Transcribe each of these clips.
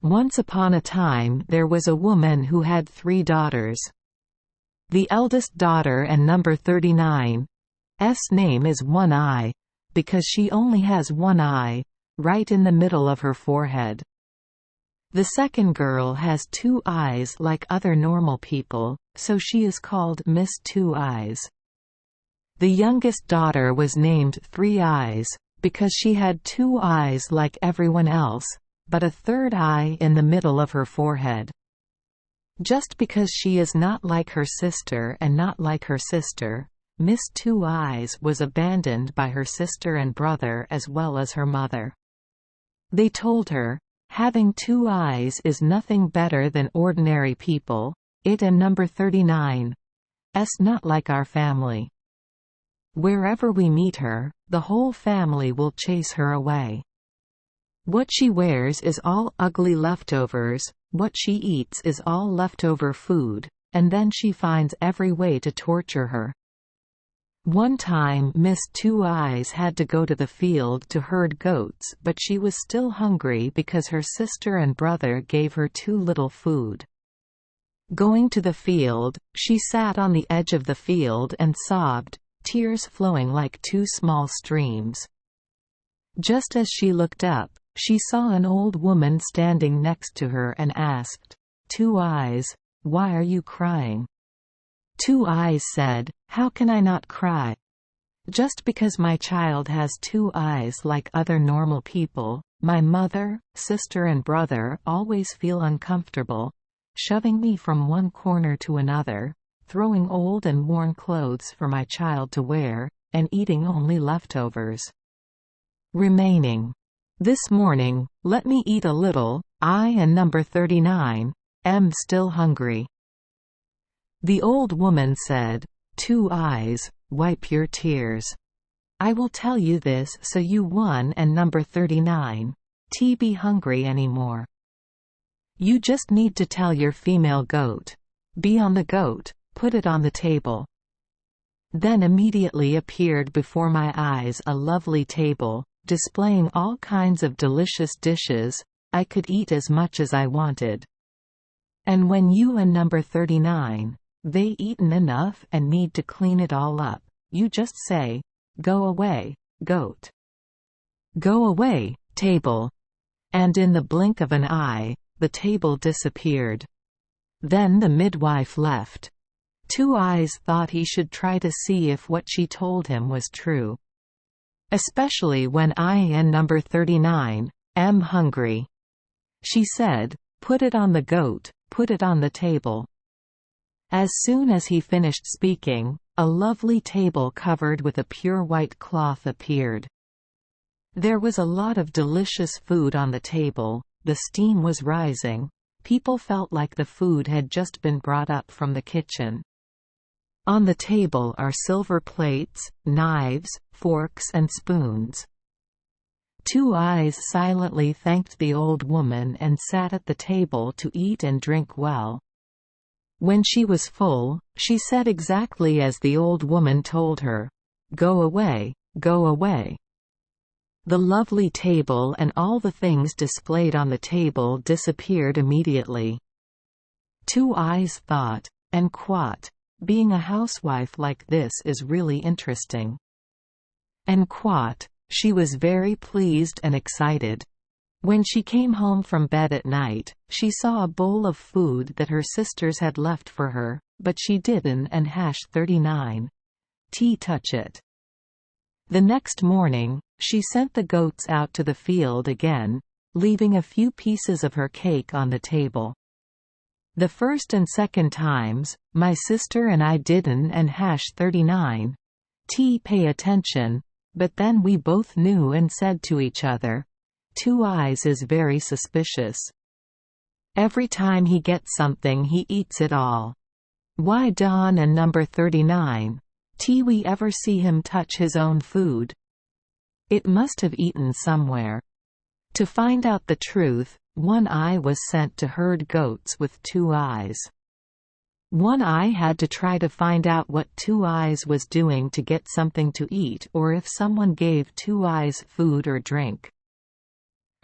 Once upon a time there was a woman who had 3 daughters. The eldest daughter and number 39's name is One Eye, because she only has one eye, right in the middle of her forehead. The second girl has 2 eyes like other normal people, so she is called Miss Two Eyes. The youngest daughter was named Three Eyes, because she had 2 eyes like everyone else, but a third eye in the middle of her forehead. Just because she is not like her sister and not like her sister, Miss Two Eyes was abandoned by her sister and brother as well as her mother. They told her, "Having 2 eyes is nothing better than ordinary people, it and number 39's not like our family. Wherever we meet her, the whole family will chase her away. What she wears is all ugly leftovers, what she eats is all leftover food, and then she finds every way to torture her." One time Miss Two Eyes had to go to the field to herd goats, but she was still hungry because her sister and brother gave her too little food. Going to the field, she sat on the edge of the field and sobbed, tears flowing like 2 small streams. Just as she looked up, she saw an old woman standing next to her and asked, "Two Eyes, why are you crying?" Two Eyes said, "How can I not cry? Just because my child has 2 eyes like other normal people, my mother, sister and brother always feel uncomfortable, shoving me from one corner to another, throwing old and worn clothes for my child to wear, and eating only leftovers remaining. This morning, let me eat a little, I and number 39's still hungry." The old woman said, "Two Eyes, wipe your tears. I will tell you this so you one and number 39's be hungry anymore. You just need to tell your female goat, 'Be on the goat, put it on the table.'" Then immediately appeared before my eyes a lovely table, displaying all kinds of delicious dishes. I could eat as much as I wanted. And when you and number 39's they eaten enough and need to clean it all up, you just say, "Go away, goat. Go away, table." And in the blink of an eye, the table disappeared. Then the midwife left. Two Eyes thought he should try to see if what she told him was true. "Especially when I and number 39's am hungry," she said. "Put it on the goat, put it on the table." As soon as he finished speaking, a lovely table covered with a pure white cloth appeared. There was a lot of delicious food on the table, the steam was rising, people felt like the food had just been brought up from the kitchen. On the table are silver plates, knives, forks and spoons. Two Eyes silently thanked the old woman and sat at the table to eat and drink well. When she was full, she said exactly as the old woman told her, "Go away, go away." The lovely table and all the things displayed on the table disappeared immediately. Two Eyes thought, and quote, "Being a housewife like this is really interesting." And quote, she was very pleased and excited. When she came home from bed at night, she saw a bowl of food that her sisters had left for her, but she didn't and #39's touch it. The next morning, she sent the goats out to the field again, leaving a few pieces of her cake on the table. The first and second times, my sister and I didn't and #39's pay attention, but then we both knew and said to each other, "Two Eyes is very suspicious. Every time he gets something he eats it all. Why Don and number 39's we ever see him touch his own food? It must have eaten somewhere." To find out the truth, One Eye was sent to herd goats with Two Eyes. One Eye had to try to find out what Two Eyes was doing to get something to eat or if someone gave Two Eyes food or drink.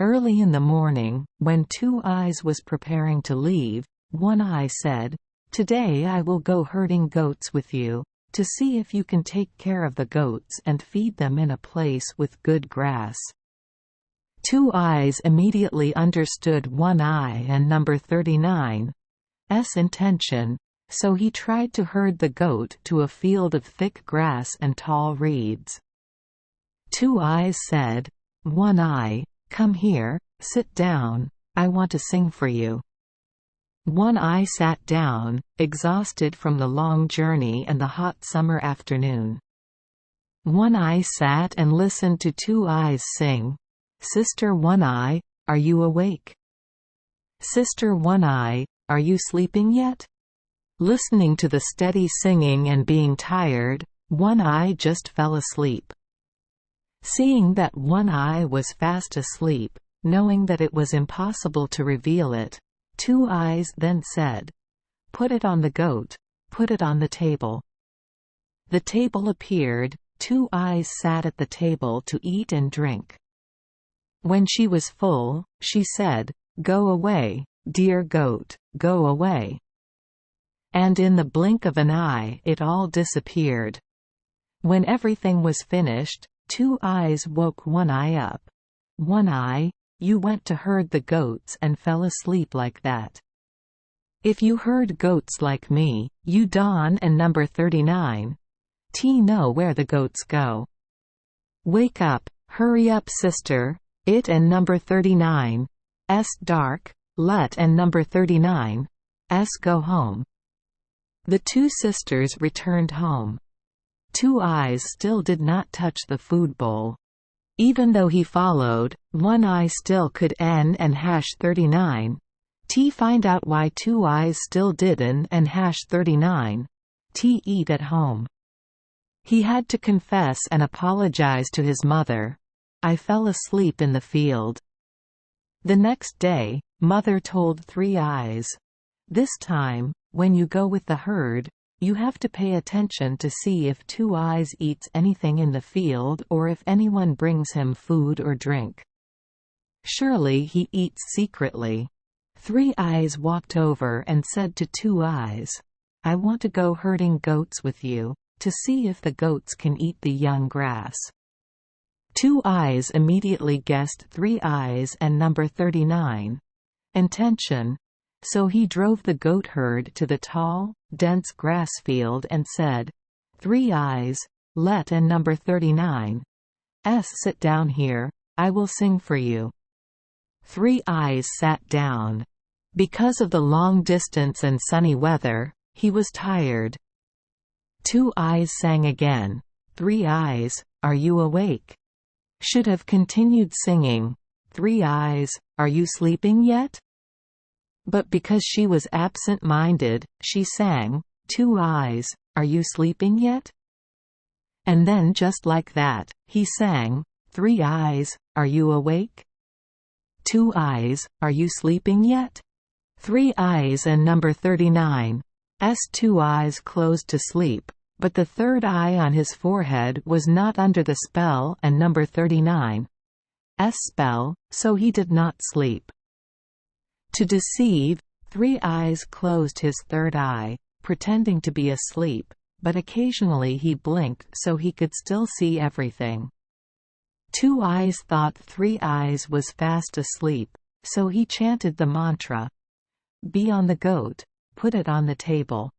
Early in the morning, when Two Eyes was preparing to leave, One Eye said, "Today I will go herding goats with you, to see if you can take care of the goats and feed them in a place with good grass." Two Eyes immediately understood One Eye and number 39's intention, so he tried to herd the goat to a field of thick grass and tall reeds. Two Eyes said, "One Eye, come here, sit down, I want to sing for you." One Eye sat down, exhausted from the long journey and the hot summer afternoon. One Eye sat and listened to Two Eyes sing, "Sister One Eye, are you awake? Sister One Eye, are you sleeping yet?" Listening to the steady singing and being tired, One Eye just fell asleep. Seeing that One Eye was fast asleep, knowing that it was impossible to reveal it, Two Eyes then said, "Put it on the goat, put it on the table." The table appeared, Two Eyes sat at the table to eat and drink. When she was full, she said, "Go away, dear goat, go away." And in the blink of an eye it all disappeared. When everything was finished, Two Eyes woke One Eye up. "One Eye, you went to herd the goats and fell asleep like that. If you herd goats like me, you Dawn and number 39's know where the goats go. Wake up, hurry up sister, it and number 39's dark, let and number 39's go home." The two sisters returned home. Two Eyes still did not touch the food bowl. Even though he followed, One Eye still could n and hash 39's find out why Two Eyes still didn't and hash 39's eat at home. He had to confess and apologize to his mother. "I fell asleep in the field." The next day, Mother told Three Eyes, "This time, when you go with the herd, you have to pay attention to see if Two Eyes eats anything in the field or if anyone brings him food or drink. Surely he eats secretly." Three Eyes walked over and said to Two Eyes, "I want to go herding goats with you, to see if the goats can eat the young grass." Two Eyes immediately guessed Three Eyes and number 39's intention, so he drove the goat herd to the tall, dense grass field and said, "Three Eyes, let and number 39's sit down here, I will sing for you." Three Eyes sat down. Because of the long distance and sunny weather, he was tired. Two Eyes sang again, "Three Eyes, are you awake?" Should have continued singing, "Three Eyes, are you sleeping yet?" But because she was absent-minded, she sang, "Two Eyes, are you sleeping yet?" And then just like that, he sang, "Three Eyes, are you awake? Two Eyes, are you sleeping yet?" Three Eyes and number 39's two eyes closed to sleep, but the third eye on his forehead was not under the spell and number 39's spell, so he did not sleep. To deceive, Three Eyes closed his third eye, pretending to be asleep, but occasionally he blinked so he could still see everything. Two Eyes thought Three Eyes was fast asleep, so he chanted the mantra, "Be on the goat, put it on the table."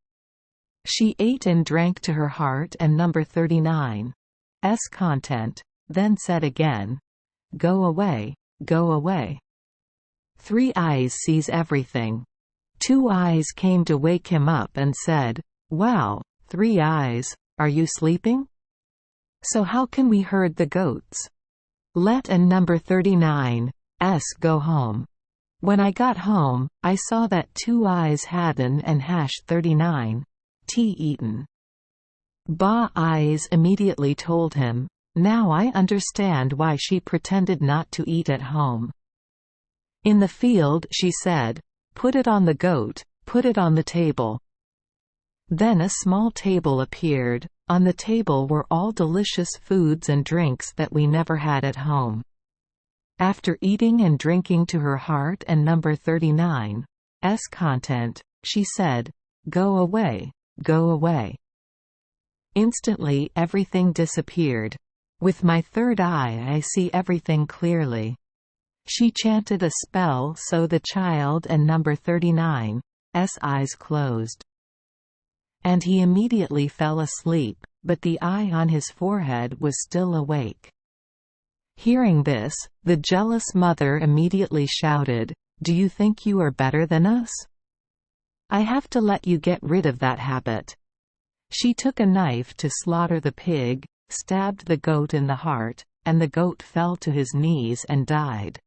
She ate and drank to her heart and number 39's content, then said again, "Go away, go away." Three Eyes sees everything. Two Eyes came to wake him up and said, "Wow, Three Eyes, are you sleeping? So how can we herd the goats? Let and number 39's go home." When I got home, I saw that Two Eyes hadn't and hash 39's eaten. Ba Eyes immediately told him, "Now I understand why she pretended not to eat at home. In the field she said, 'Put it on the goat, put it on the table.'" Then a small table appeared. On the table were all delicious foods and drinks that we never had at home. After eating and drinking to her heart and number 39's content, she said, "Go away, go away." Instantly everything disappeared. With my third eye I see everything clearly. She chanted a spell so the child and number 39's eyes closed. And he immediately fell asleep, but the eye on his forehead was still awake. Hearing this, the jealous mother immediately shouted, "Do you think you are better than us? I have to let you get rid of that habit." She took a knife to slaughter the pig, stabbed the goat in the heart, and the goat fell to his knees and died.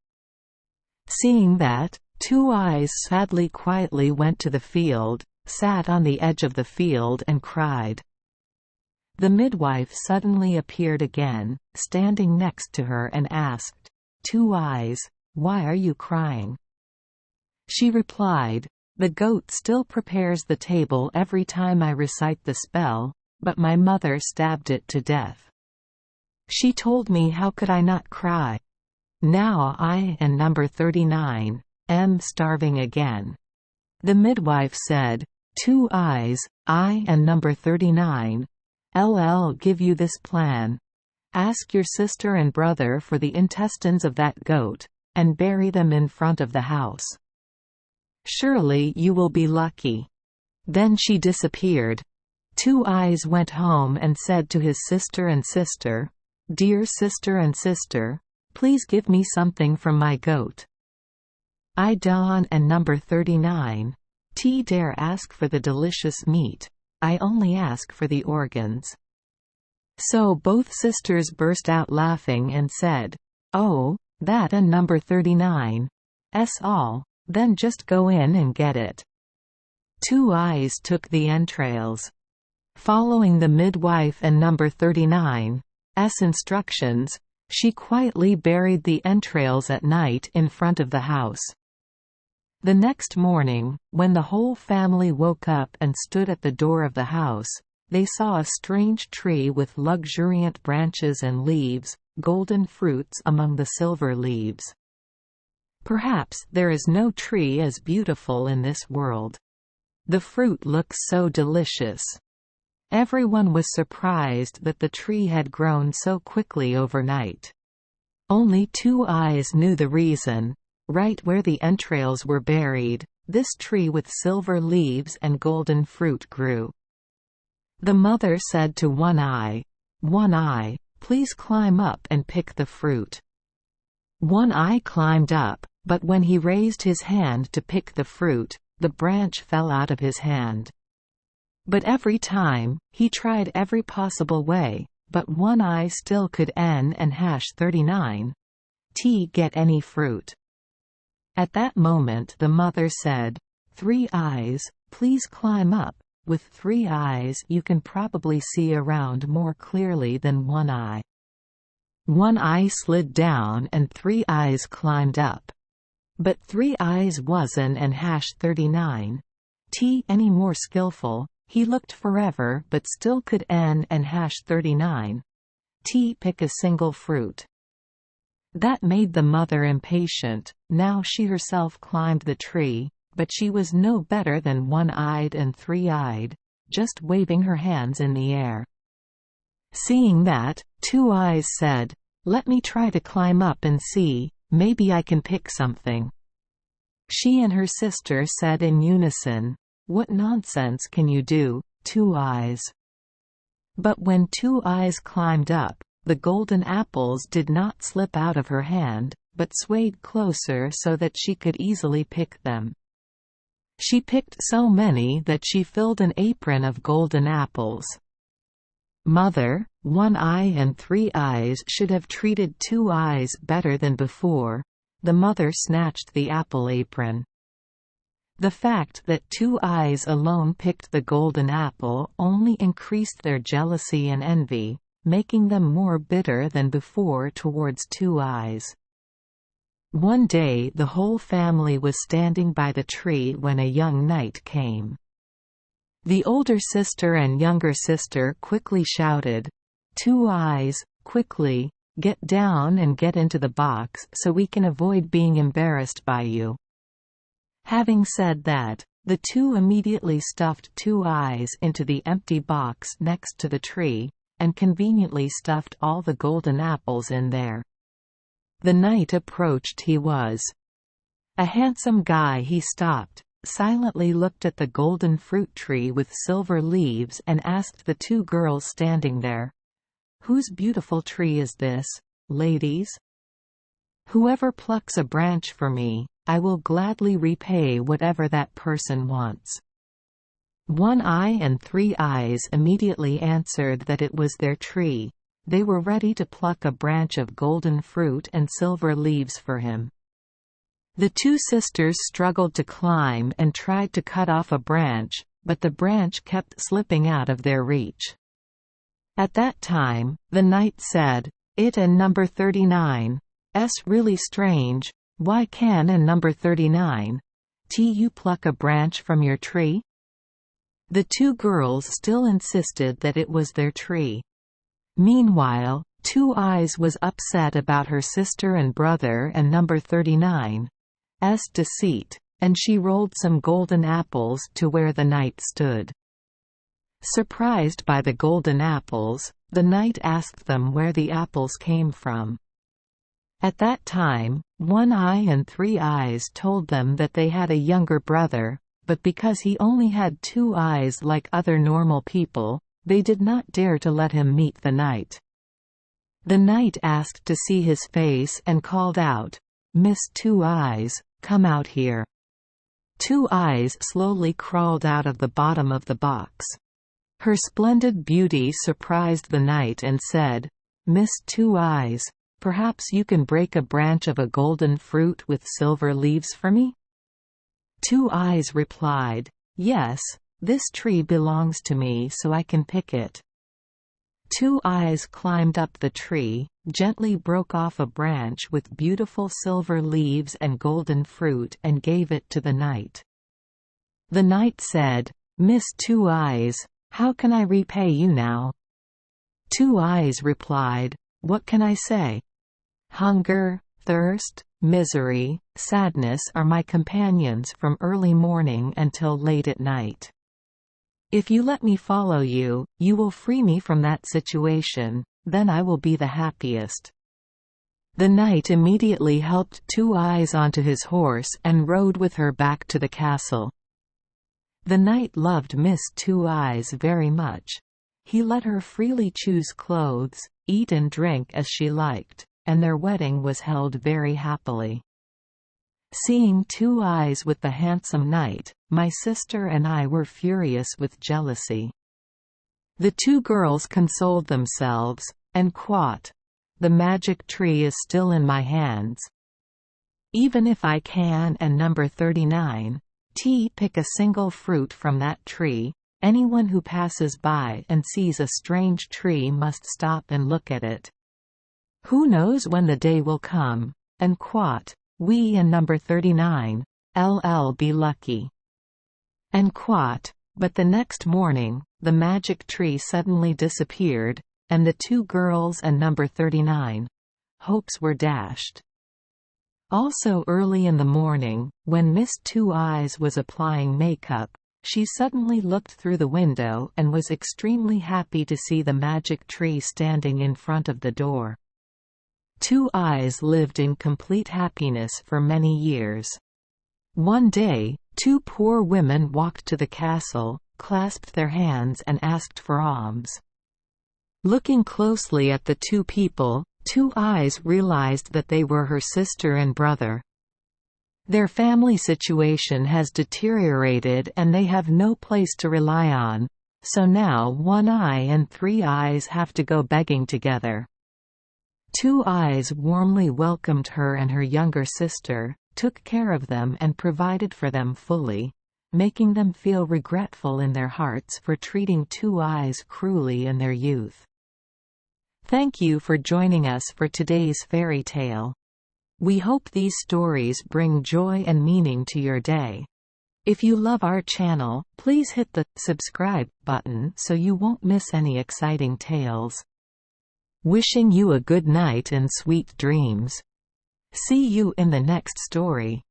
Seeing that, Two Eyes sadly quietly went to the field, sat on the edge of the field and cried. The midwife suddenly appeared again, standing next to her and asked, "Two Eyes, why are you crying?" She replied, "The goat still prepares the table every time I recite the spell, but my mother stabbed it to death. She told me how could I not cry. Now I and number 39's starving again." The midwife said, "Two Eyes, I and number 39's give you this plan. Ask your sister and brother for the intestines of that goat, and bury them in front of the house. Surely you will be lucky." Then she disappeared. Two Eyes went home and said to his sister and sister, "Dear sister and sister, please give me something from my goat. I Dawn and number 39's dare ask for the delicious meat, I only ask for the organs." So both sisters burst out laughing and said, "Oh, that and number 39's all, then just go in and get it." Two Eyes took the entrails. Following the midwife and number 39's instructions, she quietly buried the entrails at night in front of the house. The next morning, when the whole family woke up and stood at the door of the house, they saw a strange tree with luxuriant branches and leaves, golden fruits among the silver leaves. Perhaps there is no tree as beautiful in this world. The fruit looks so delicious. Everyone was surprised that the tree had grown so quickly overnight. Only Two Eyes knew the reason. Right where the entrails were buried, this tree with silver leaves and golden fruit grew. The mother said to One Eye, "One Eye, please climb up and pick the fruit." One Eye climbed up, but when he raised his hand to pick the fruit, the branch fell out of his hand. But every time, he tried every possible way, but One Eye still could and 39's get any fruit. At that moment the mother said, "Three Eyes, please climb up. With 3 eyes you can probably see around more clearly than 1 eye." 1 eye slid down and 3 eyes climbed up. But 3 eyes wasn't and 39's any more skillful. He looked forever but still could and 39's pick a single fruit. That made the mother impatient. Now she herself climbed the tree, but she was no better than 1-eyed and 3-eyed, just waving her hands in the air. Seeing that, 2 Eyes said, "Let me try to climb up and see, maybe I can pick something." She and her sister said in unison, "What nonsense can you do, 2 Eyes?" But when 2 Eyes climbed up, the golden apples did not slip out of her hand, but swayed closer so that she could easily pick them. She picked so many that she filled an apron of golden apples. "Mother, 1 eye and 3 eyes should have treated 2 eyes better than before." The mother snatched the apple apron. The fact that 2 eyes alone picked the golden apple only increased their jealousy and envy, making them more bitter than before towards 2 eyes. One day the whole family was standing by the tree when a young knight came. The older sister and younger sister quickly shouted, "2 eyes, quickly, Get down and get into the box so we can avoid being embarrassed by you." Having said that, the two immediately stuffed Two Eyes into the empty box next to the tree, and conveniently stuffed all the golden apples in there. The knight approached. He was a handsome guy. He stopped, silently looked at the golden fruit tree with silver leaves, and asked the two girls standing there, "Whose beautiful tree is this, ladies? Whoever plucks a branch for me, I will gladly repay whatever that person wants." One Eye and Three Eyes immediately answered that it was their tree. They were ready to pluck a branch of golden fruit and silver leaves for him. The two sisters struggled to climb and tried to cut off a branch, but the branch kept slipping out of their reach. At that time, the knight said, "It and number 39's really strange. Why can and number 39 you pluck a branch from your tree?" The two girls still insisted that it was their tree. Meanwhile, Two Eyes was upset about her sister and brother and number 39's deceit, and she rolled some golden apples to where the knight stood. Surprised by the golden apples, the knight asked them where the apples came from. At that time, One Eye and Three Eyes told them that they had a younger brother, but because he only had two eyes like other normal people, they did not dare to let him meet the knight. The knight asked to see his face and called out, "Miss Two Eyes, come out here." Two Eyes slowly crawled out of the bottom of the box. Her splendid beauty surprised the knight and said, "Miss Two Eyes, perhaps you can break a branch of a golden fruit with silver leaves for me?" Two Eyes replied, "Yes, this tree belongs to me, so I can pick it." Two Eyes climbed up the tree, gently broke off a branch with beautiful silver leaves and golden fruit and gave it to the knight. The knight said, "Miss Two Eyes, how can I repay you now?" Two Eyes replied, "What can I say? Hunger, thirst, misery, sadness are my companions from early morning until late at night. If you let me follow you, you will free me from that situation, then I will be the happiest." The knight immediately helped Two Eyes onto his horse and rode with her back to the castle. The knight loved Miss Two Eyes very much. He let her freely choose clothes, eat and drink as she liked, and their wedding was held very happily. Seeing Two Eyes with the handsome knight, my sister and I were furious with jealousy. The two girls consoled themselves, and quote, "The magic tree is still in my hands. Even if I can and number 39 pick a single fruit from that tree, anyone who passes by and sees a strange tree must stop and look at it. Who knows when the day will come, and quote, we and number 39 be lucky." And quote, but the next morning, the magic tree suddenly disappeared, and the two girls and number 39 hopes were dashed. Also early in the morning, when Miss Two Eyes was applying makeup, she suddenly looked through the window and was extremely happy to see the magic tree standing in front of the door. Two Eyes lived in complete happiness for many years. One day, two poor women walked to the castle, clasped their hands and asked for alms. Looking closely at the two people, Two Eyes realized that they were her sister and brother. Their family situation has deteriorated and they have no place to rely on, so now One Eye and Three Eyes have to go begging together. Two Eyes warmly welcomed her and her younger sister, took care of them and provided for them fully, making them feel regretful in their hearts for treating Two Eyes cruelly in their youth. Thank you for joining us for today's fairy tale. We hope these stories bring joy and meaning to your day. If you love our channel, please hit the subscribe button so you won't miss any exciting tales. Wishing you a good night and sweet dreams. See you in the next story.